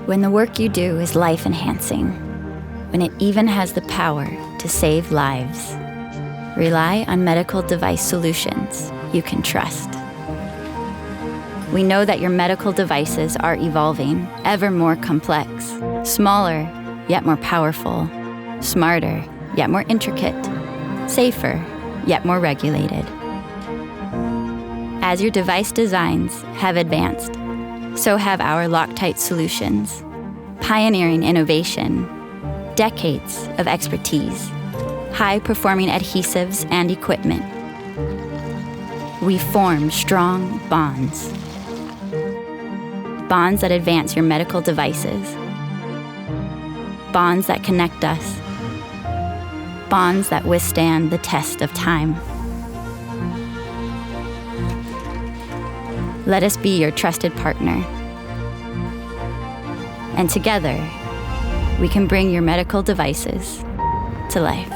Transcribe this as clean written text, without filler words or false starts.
When the work you do is life-enhancing, when it even has the power to save lives, rely on medical device solutions you can trust. We know that your medical devices are evolving, ever more complex, smaller yet more powerful, smarter yet more intricate, safer yet more regulated. As your device designs have advanced, so have our LOCTITE solutions, pioneering innovation, decades of expertise, high-performing adhesives and equipment. We form strong bonds. Bonds that advance your medical devices. Bonds that connect us. Bonds that withstand the test of time. Let us be your trusted partner. And together, we can bring your medical devices to life.